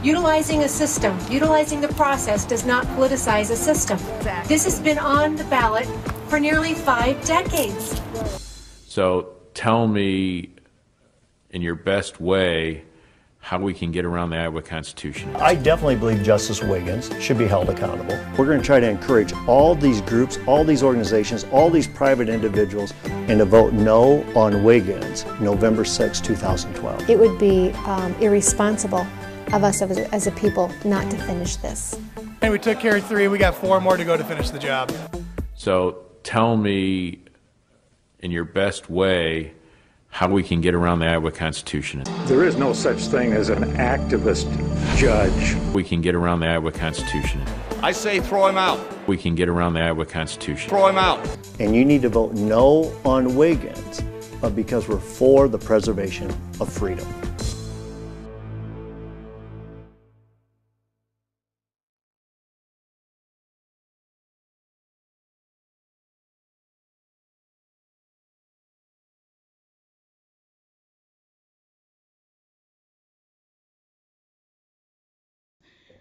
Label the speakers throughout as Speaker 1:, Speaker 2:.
Speaker 1: Utilizing a system, utilizing the process does not politicize a system. Exactly. This has been on the ballot for nearly 5 decades.
Speaker 2: So tell me, in your best way, how we can get around the Iowa Constitution.
Speaker 3: I definitely believe Justice Wiggins should be held accountable. We're going to try to encourage all these groups, all these organizations, all these private individuals, and to vote no on Wiggins November 6, 2012.
Speaker 4: It would be irresponsible of us as a people not to finish this.
Speaker 5: And we took care of 3, we got 4 more to go to finish the job.
Speaker 2: So tell me, in your best way, how we can get around the Iowa Constitution.
Speaker 6: There is no such thing as an activist judge.
Speaker 2: We can get around the Iowa Constitution.
Speaker 7: I say throw him out.
Speaker 2: We can get around the Iowa Constitution.
Speaker 7: Throw him out.
Speaker 3: And you need to vote no on Wiggins because we're for the preservation of freedom.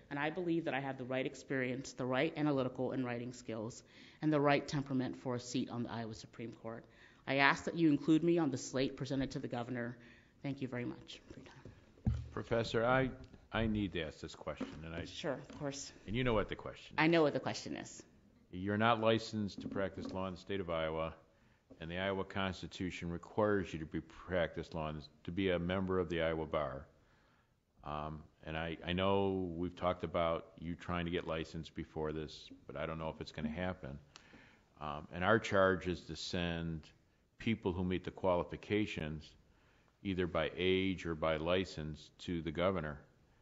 Speaker 8: And I believe that I have the right experience, the right analytical and writing skills, and the right temperament for a seat on the Iowa Supreme Court. I ask that you include me on the slate presented to the governor. Thank you very much for your time.
Speaker 2: Professor, I need to ask this question.
Speaker 8: Sure, of course.
Speaker 2: And you know what the question is.
Speaker 8: I know what the question is.
Speaker 2: You're not licensed to practice law in the state of Iowa, and the Iowa Constitution requires you to practice law, to be a member of the Iowa Bar. And I know we've talked about you trying to get licensed before this, but I don't know if it's going to happen. And our charge is to send people who meet the qualifications, either by age or by license, to the governor.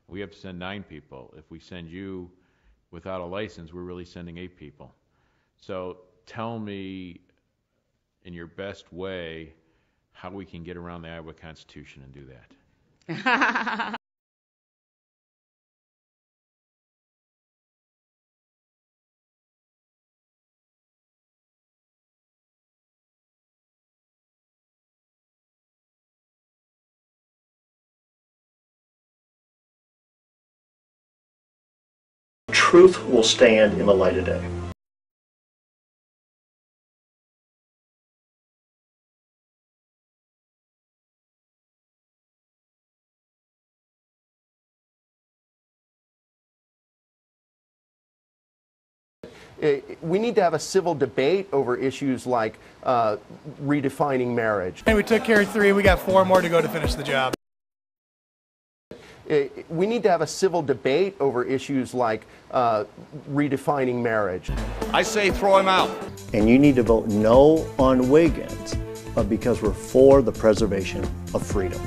Speaker 2: We have to send 9 people. If we send you without a license, we're really sending 8 people. So tell me, in your best way, how we can get around the Iowa Constitution and do that.
Speaker 3: Truth will stand in the light of day.
Speaker 9: We need to have a civil debate over issues like redefining marriage.
Speaker 5: And we took care of 3, we got 4 more to go to finish the job.
Speaker 9: We need to have a civil debate over issues like redefining marriage.
Speaker 7: I say throw him out.
Speaker 3: And you need to vote no on Wiggins because we're for the preservation of freedom.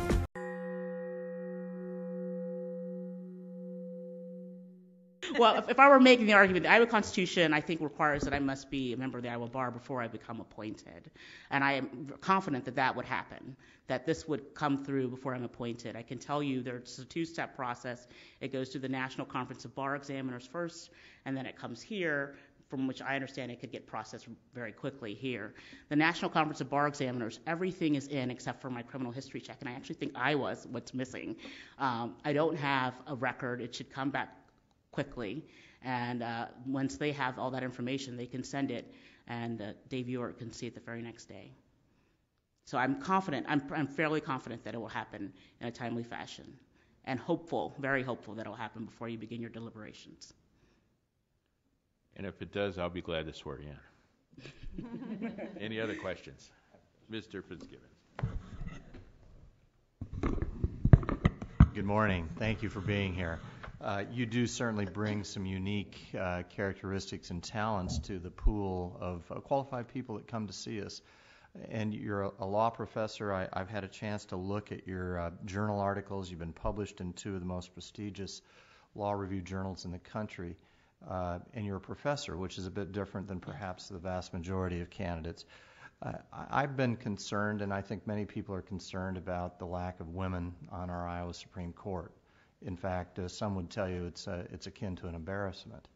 Speaker 8: Well, if I were making the argument, the Iowa Constitution, I think, requires that I must be a member of the Iowa Bar before I become appointed. And I am confident that that would happen, that this would come through before I'm appointed. I can tell you there's a 2-step process. It goes through the National Conference of Bar Examiners first, and then it comes here, from which I understand it could get processed very quickly here. The National Conference of Bar Examiners, everything is in except for my criminal history check, and I actually think Iowa's what's missing. I don't have a record. It should come back quickly, and once they have all that information, they can send it, and Dave Ewart can see it the very next day. So I'm confident, I'm fairly confident that it will happen in a timely fashion, and hopeful, very hopeful that it will happen before you begin your deliberations.
Speaker 2: And if it does, I'll be glad to swear you in. Any other questions? Mr. Fitzgibbons.
Speaker 10: Good morning. Thank you for being here. You do certainly bring some unique characteristics and talents to the pool of qualified people that come to see us. And you're a law professor. I've had a chance to look at your journal articles. You've been published in 2 of the most prestigious law review journals in the country. And you're a professor, which is a bit different than perhaps the vast majority of candidates. I've been concerned, and I think many people are concerned about the lack of women on our Iowa Supreme Court. In fact, some would tell you it's akin to an embarrassment.